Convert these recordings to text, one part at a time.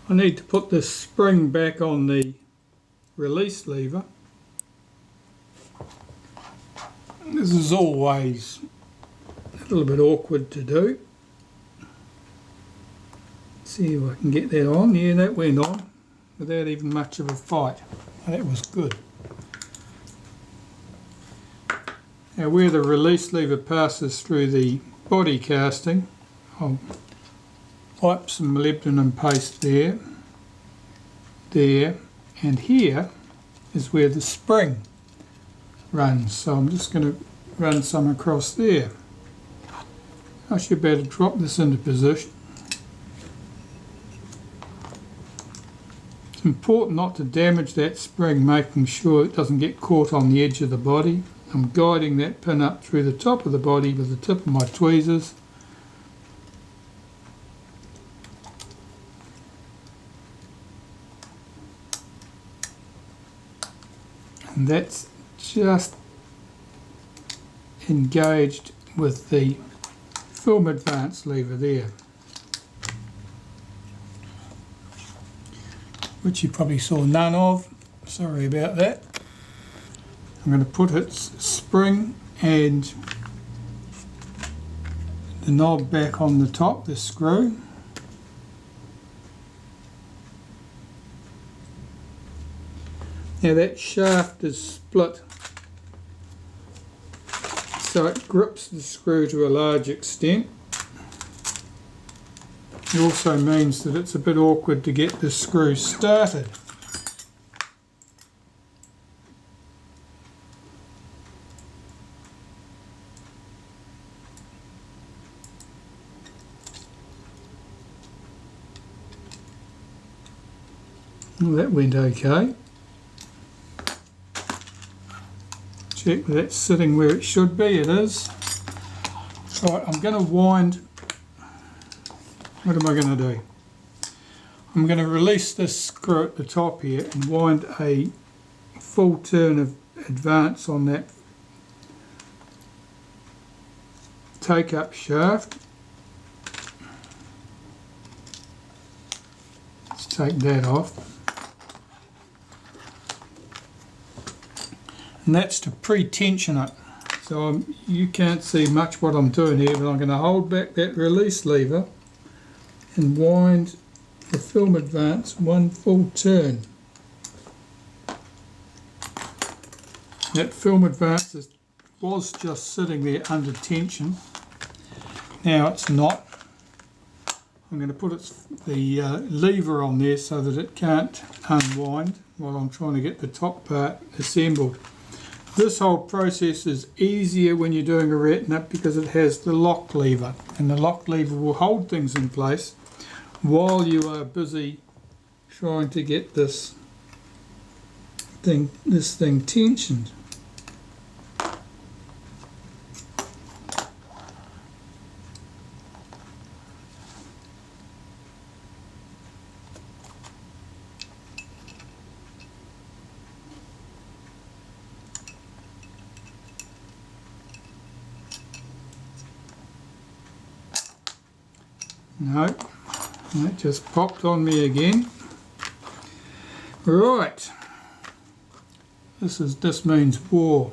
I need to put this spring back on the release lever. This is always a little bit awkward to do. See if I can get that on. Yeah, that went on without even much of a fight. That was good. Now where the release lever passes through the body casting, I'll wipe some molybdenum paste there, and here is where the spring runs. So I'm just going to run some across there. I should better drop this into position. It's important not to damage that spring, making sure it doesn't get caught on the edge of the body. I'm guiding that pin up through the top of the body with the tip of my tweezers. And that's just engaged with the film advance lever there, which you probably saw none of. Sorry about that. I'm going to put its spring and the knob back on the top, the screw. Now that shaft is split, so it grips the screw to a large extent. It also means that it's a bit awkward to get the screw started. Well, that went okay. Check that it's sitting where it should be. It is. Right, I'm going to wind. What am I going to do? I'm going to release this screw at the top here and wind a full turn of advance on that take-up shaft. Let's take that off. And that's to pre-tension it. So you can't see much what I'm doing here, but I'm going to hold back that release lever and wind the film advance one full turn. That film advance was just sitting there under tension. Now it's not. I'm going to put the lever on there so that it can't unwind while I'm trying to get the top part assembled. This whole process is easier when you're doing a retina because it has the lock lever, and the lock lever will hold things in place while you are busy trying to get this thing tensioned. No, that just popped on me again. Right, this means war.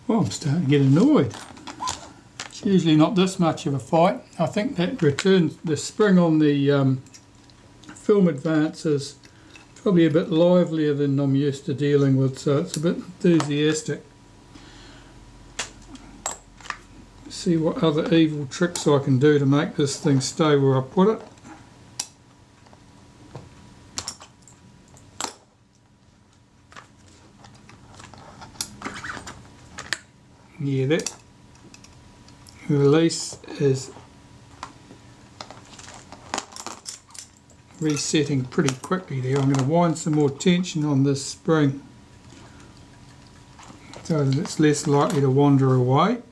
Well, I'm starting to get annoyed. It's usually not this much of a fight. I think that returns the spring on the film advance is probably a bit livelier than I'm used to dealing with, so it's a bit enthusiastic. See what other evil tricks I can do to make this thing stay where I put it. Yeah, that release is resetting pretty quickly there. I'm going to wind some more tension on this spring so that it's less likely to wander away.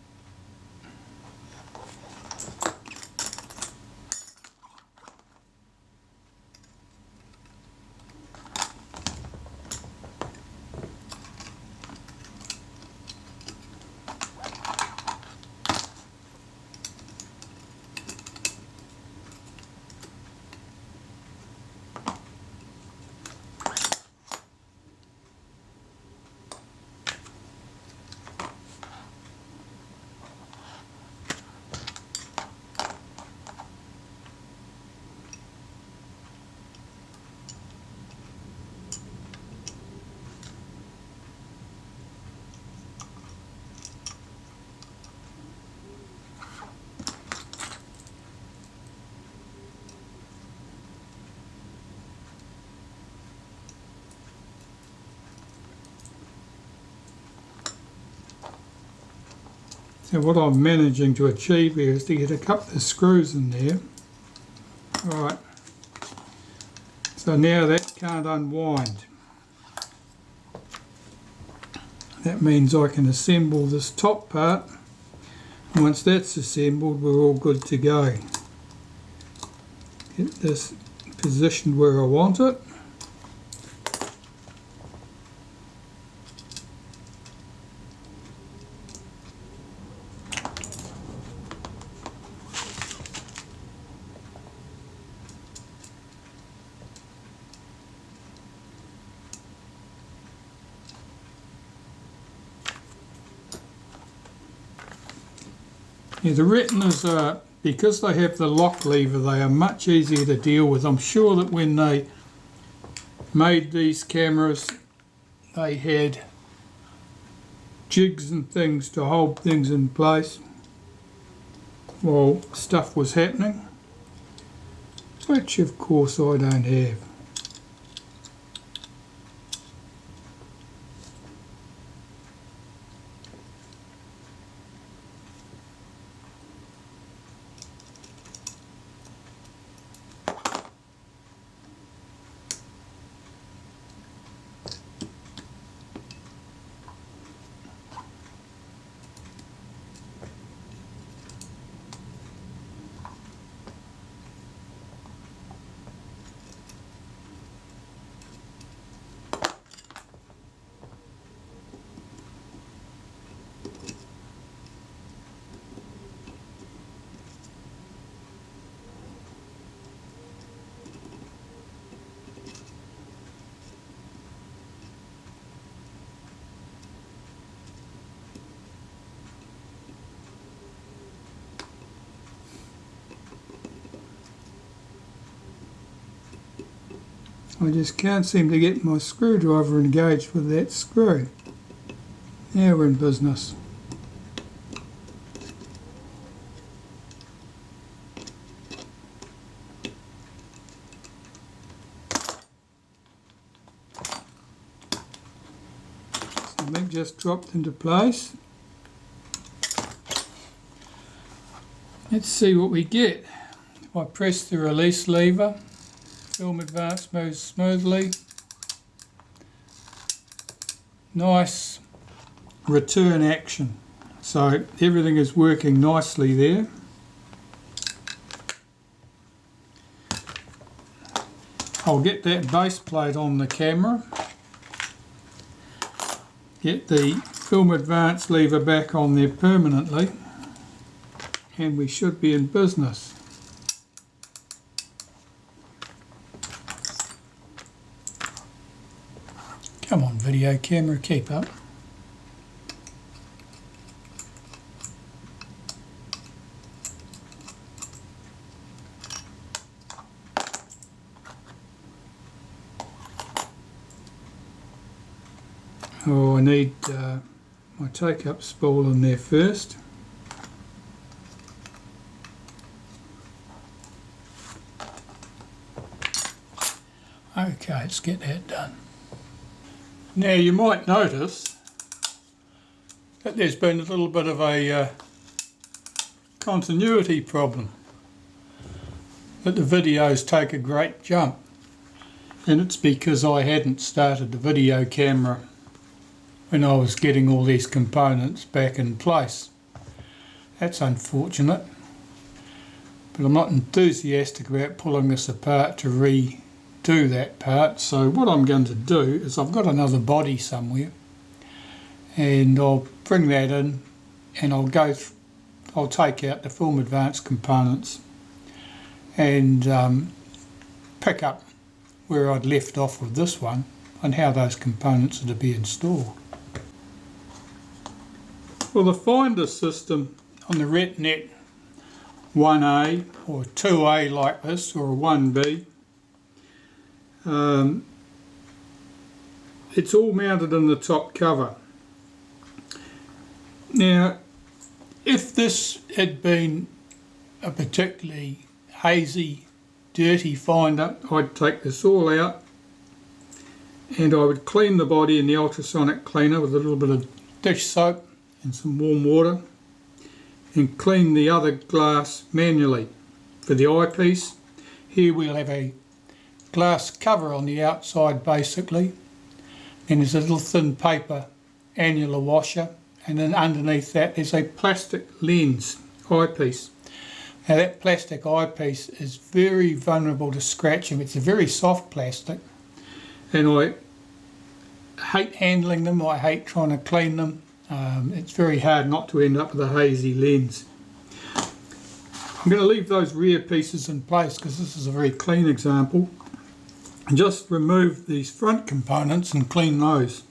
So what I'm managing to achieve here is to get a couple of screws in there. Right, so now that can't unwind. That means I can assemble this top part. Once that's assembled, we're all good to go. Get this positioned where I want it. Yeah, the Retinas are, because they have the lock lever, they are much easier to deal with. I'm sure that when they made these cameras, they had jigs and things to hold things in place while stuff was happening, which of course I don't have. I just can't seem to get my screwdriver engaged with that screw. Now we're in business. Something just dropped into place. Let's see what we get. If I press the release lever, film advance moves smoothly. Nice return action. So everything is working nicely there. I'll get that base plate on the camera. Get the film advance lever back on there permanently. And we should be in business. Come on, video camera, keep up. Oh, I need my take-up spool in there first. Okay, let's get that done. Now you might notice that there's been a little bit of a continuity problem, that the videos take a great jump, and it's because I hadn't started the video camera when I was getting all these components back in place. That's unfortunate, but I'm not enthusiastic about pulling this apart to redo that part. So what I'm going to do is, I've got another body somewhere, and I'll bring that in, and I'll take out the Film Advanced components and pick up where I'd left off with this one and how those components are to be installed. Well, the finder system on the Retinette 1A or 2A like this, or a 1B, it's all mounted in the top cover. Now, if this had been a particularly hazy, dirty finder, I'd take this all out and I would clean the body in the ultrasonic cleaner with a little bit of dish soap and some warm water, and clean the other glass manually. For the eyepiece, here we'll have a glass cover on the outside basically, and there's a little thin paper annular washer, and then underneath that there's a plastic lens eyepiece. Now that plastic eyepiece is very vulnerable to scratching. It's a very soft plastic, and I hate handling them, I hate trying to clean them. It's very hard not to end up with a hazy lens. I'm going to leave those rear pieces in place because this is a very clean example, and just remove these front components and clean those.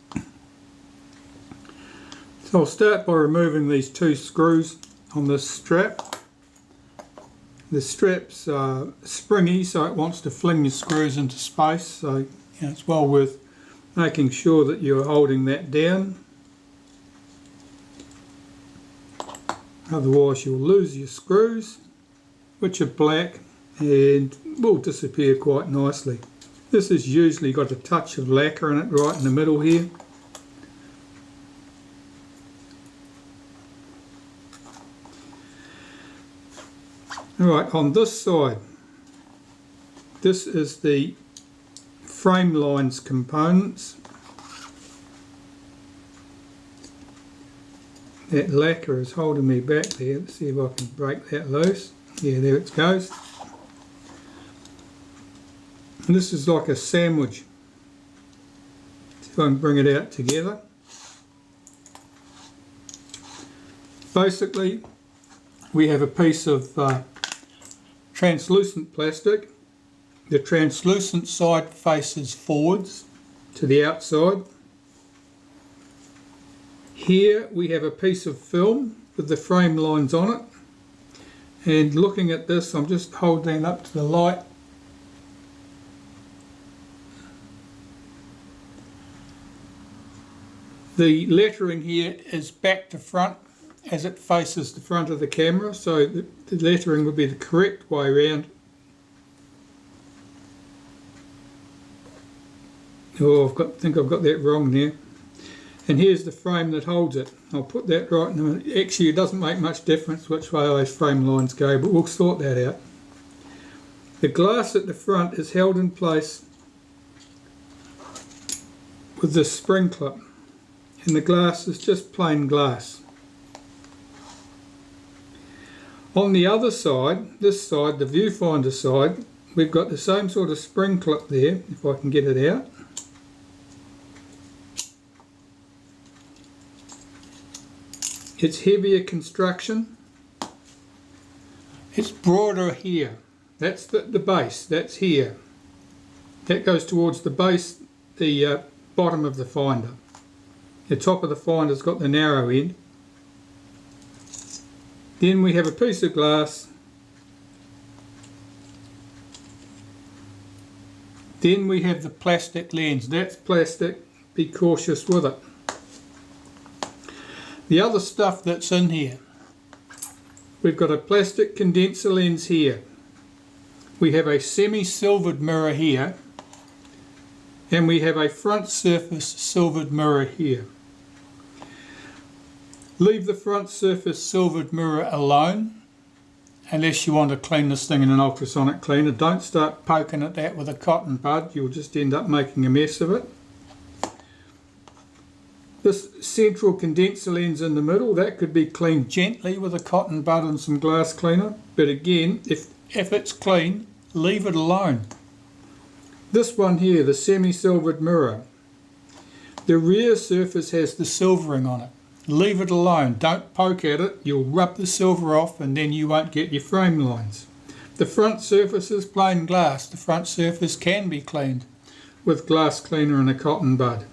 So I'll start by removing these two screws on this strap. The strap's springy, so it wants to fling your screws into space, so it's well worth making sure that you're holding that down. Otherwise you'll lose your screws, which are black and will disappear quite nicely. This has usually got a touch of lacquer in it right in the middle here. Alright, on this side, this is the frame lines components. That lacquer is holding me back there. Let's see if I can break that loose. Yeah, there it goes. And this is like a sandwich. See if I can bring it out together. Basically, we have a piece of translucent plastic. The translucent side faces forwards to the outside. Here we have a piece of film with the frame lines on it, and looking at this, I'm just holding up to the light. The lettering here is back to front as it faces the front of the camera, so the lettering would be the correct way around. Oh, I think I've got that wrong there. And here's the frame that holds it. I'll put that right in a minute. Actually, it doesn't make much difference which way those frame lines go, but we'll sort that out. The glass at the front is held in place with this spring clip, and the glass is just plain glass. On the other side, this side, the viewfinder side, we've got the same sort of spring clip there, if I can get it out. It's heavier construction. It's broader here. That's the base, that's here. That goes towards the base, the bottom of the finder. The top of the finder's got the narrow end. Then we have a piece of glass. Then we have the plastic lens. That's plastic, be cautious with it. The other stuff that's in here, we've got a plastic condenser lens here. We have a semi-silvered mirror here, and we have a front surface silvered mirror here. Leave the front surface silvered mirror alone unless you want to clean this thing in an ultrasonic cleaner. Don't start poking at that with a cotton bud, you'll just end up making a mess of it. This central condenser lens in the middle, that could be cleaned gently with a cotton bud and some glass cleaner, but again, if it's clean, leave it alone. This one here, the semi-silvered mirror, the rear surface has the silvering on it. Leave it alone, don't poke at it, you'll rub the silver off and then you won't get your frame lines. The front surface is plain glass. The front surface can be cleaned with glass cleaner and a cotton bud.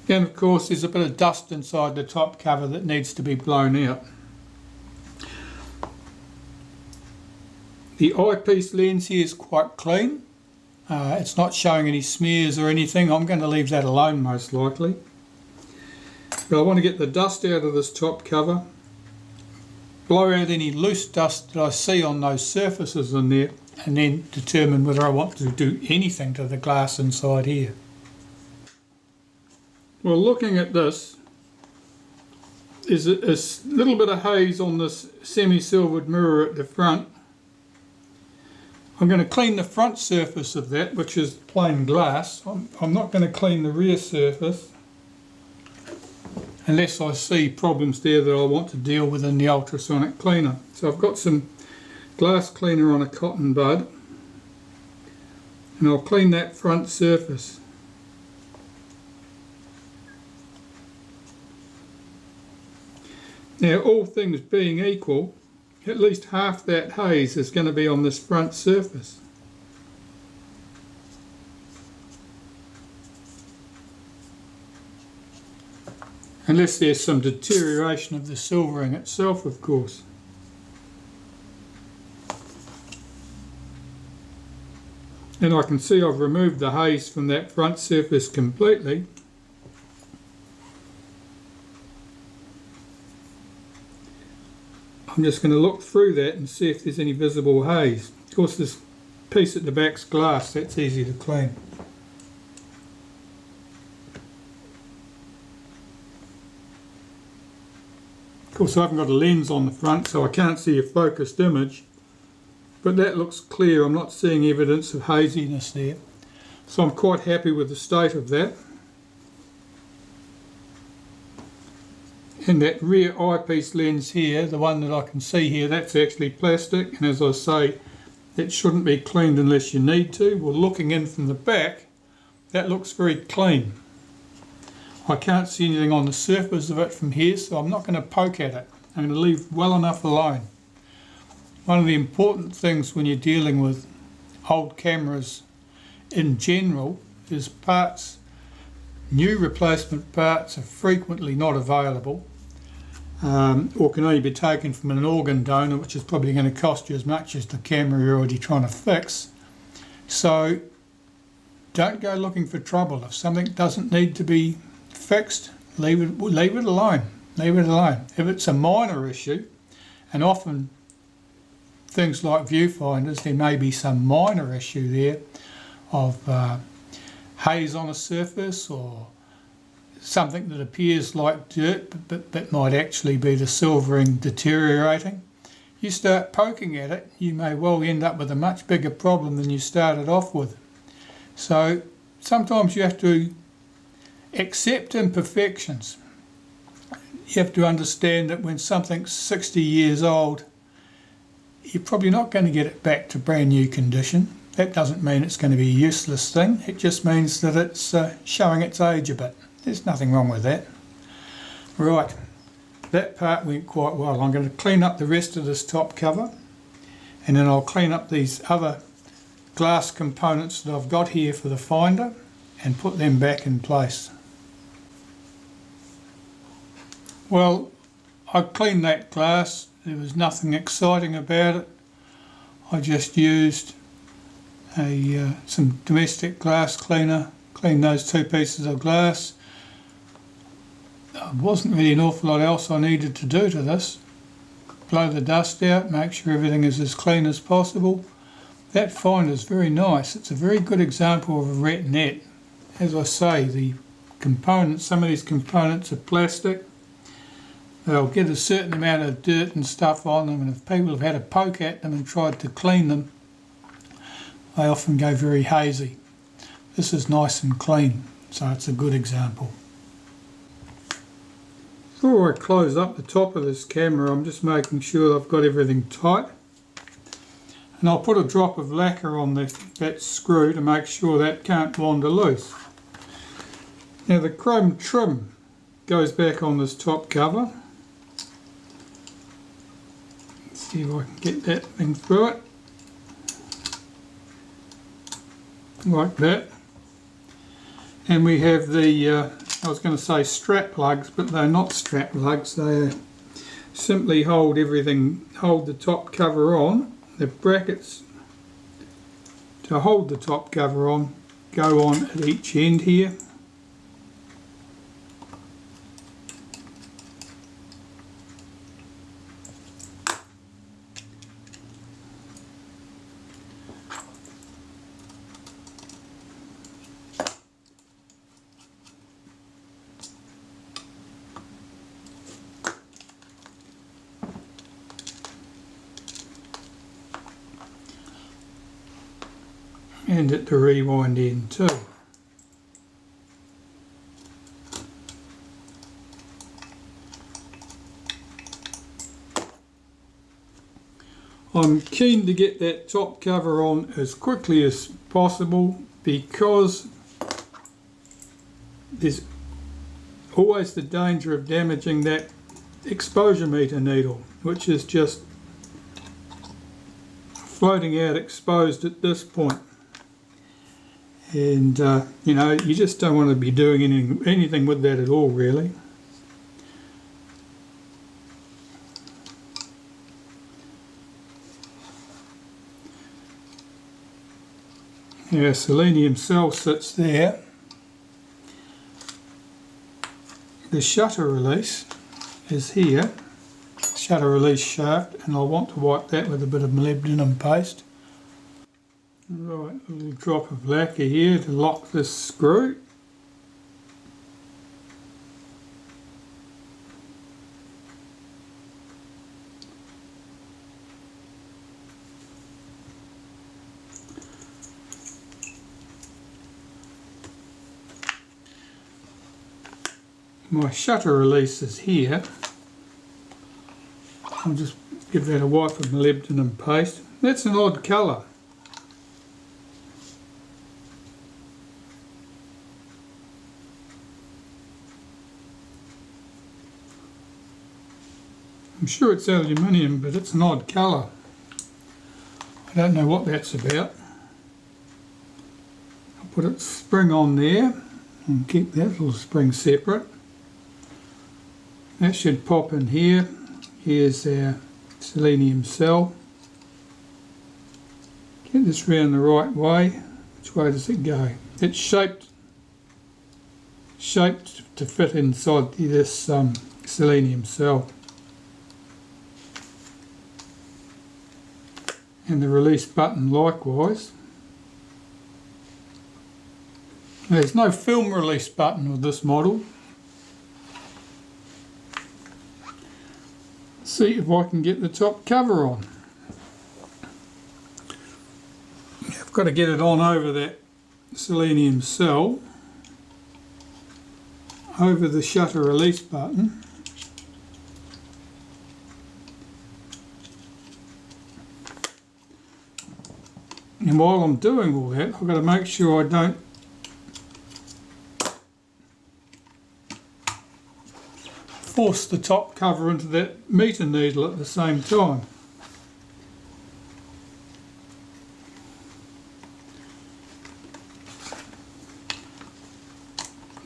And of course there's a bit of dust inside the top cover that needs to be blown out. The eyepiece lens here is quite clean. It's not showing any smears or anything. I'm going to leave that alone most likely. But I want to get the dust out of this top cover, blow out any loose dust that I see on those surfaces in there, and then determine whether I want to do anything to the glass inside here. Well, looking at this, there's a little bit of haze on this semi-silvered mirror at the front. I'm going to clean the front surface of that, which is plain glass. I'm not going to clean the rear surface unless I see problems there that I want to deal with in the ultrasonic cleaner. So I've got some glass cleaner on a cotton bud, and I'll clean that front surface. Now, all things being equal, at least half that haze is going to be on this front surface. Unless there's some deterioration of the silvering itself, of course. And I can see I've removed the haze from that front surface completely. I'm just going to look through that and see if there's any visible haze. Of course, this piece at the back's glass, that's easy to clean. Of course, I haven't got a lens on the front, so I can't see a focused image, but that looks clear. I'm not seeing evidence of haziness there, so I'm quite happy with the state of that. And that rear eyepiece lens here, the one that I can see here, that's actually plastic, and as I say, it shouldn't be cleaned unless you need to. Well, looking in from the back, that looks very clean. I can't see anything on the surface of it from here, so I'm not going to poke at it. I'm going to leave well enough alone. One of the important things when you're dealing with old cameras in general is parts. New replacement parts are frequently not available, or can only be taken from an organ donor, which is probably going to cost you as much as the camera you're already trying to fix. So don't go looking for trouble. If something doesn't need to be fixed, leave it alone. Leave it alone. If it's a minor issue, and often things like viewfinders, there may be some minor issue there of haze on a surface or something that appears like dirt but might actually be the silvering deteriorating. You start poking at it, you may well end up with a much bigger problem than you started off with. So sometimes you have to accept imperfections. You have to understand that when something's 60 years old, you're probably not going to get it back to brand new condition. That doesn't mean it's going to be a useless thing. It just means that it's showing its age a bit. There's nothing wrong with that. Right, that part went quite well. I'm going to clean up the rest of this top cover, and then I'll clean up these other glass components that I've got here for the finder and put them back in place. Well, I cleaned that glass. There was nothing exciting about it. I just used some domestic glass cleaner, cleaned those two pieces of glass. There wasn't really an awful lot else I needed to do to this. Blow the dust out, make sure everything is as clean as possible. That finder is very nice. It's a very good example of a retinette. As I say, the components, some of these components are plastic. they'll get a certain amount of dirt and stuff on them, and if people have had a poke at them and tried to clean them, they often go very hazy. This is nice and clean, so it's a good example. Before I close up the top of this camera, I'm just making sure I've got everything tight. And I'll put a drop of lacquer on that screw to make sure that can't wander loose. Now the chrome trim goes back on this top cover. Let's see if I can get that thing through it. Like that. And we have the, I was going to say strap lugs, but they're not strap lugs. They simply hold the top cover on. The brackets to hold the top cover on go on at each end here. And at the rewind end too. I'm keen to get that top cover on as quickly as possible because there's always the danger of damaging that exposure meter needle, which is just floating out exposed at this point. And you know, you just don't want to be doing anything with that at all, really. Our selenium cell sits there. The shutter release is here, shutter release shaft, and I'll want to wipe that with a bit of molybdenum paste. Right, a little drop of lacquer here to lock this screw. My shutter release is here. I'll just give that a wipe of molybdenum paste. That's an odd colour. I'm sure it's aluminium, but it's an odd colour. I don't know what that's about. I'll put a spring on there and keep that little spring separate. That should pop in here. Here's our selenium cell. Get this round the right way. Which way does it go? It's shaped to fit inside this selenium cell. And the release button likewise. There's no film release button with this model. See if I can get the top cover on. I've got to get it on over that selenium cell, over the shutter release button. And while I'm doing all that, I've got to make sure I don't force the top cover into that meter needle at the same time.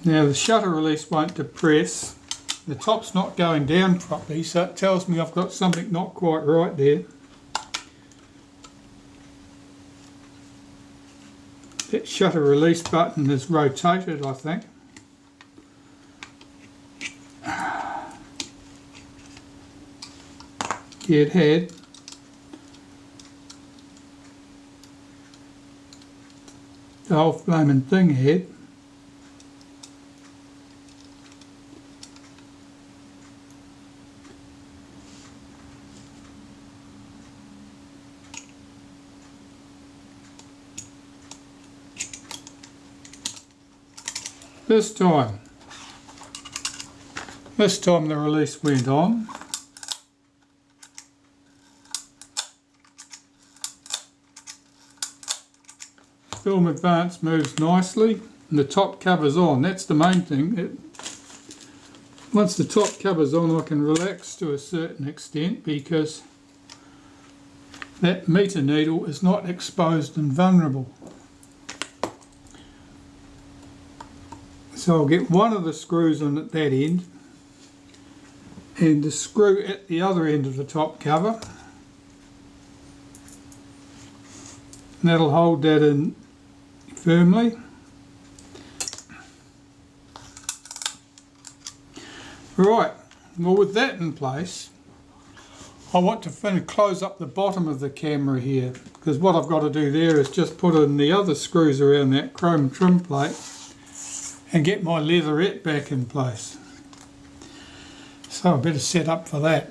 Now the shutter release won't depress. The top's not going down properly, so it tells me I've got something not quite right there. That shutter release button is rotated, I think. Yeah, it had. The whole flaming thing had. This time the release went on. Film advance moves nicely and the top cover's on. That's the main thing. Once the top cover's on, I can relax to a certain extent because that meter needle is not exposed and vulnerable. So I'll get one of the screws on at that end and the screw at the other end of the top cover. And that'll hold that in firmly. Right, well with that in place, I want to close up the bottom of the camera here, because what I've got to do there is just put in the other screws around that chrome trim plate and get my leatherette back in place. So I better set up for that.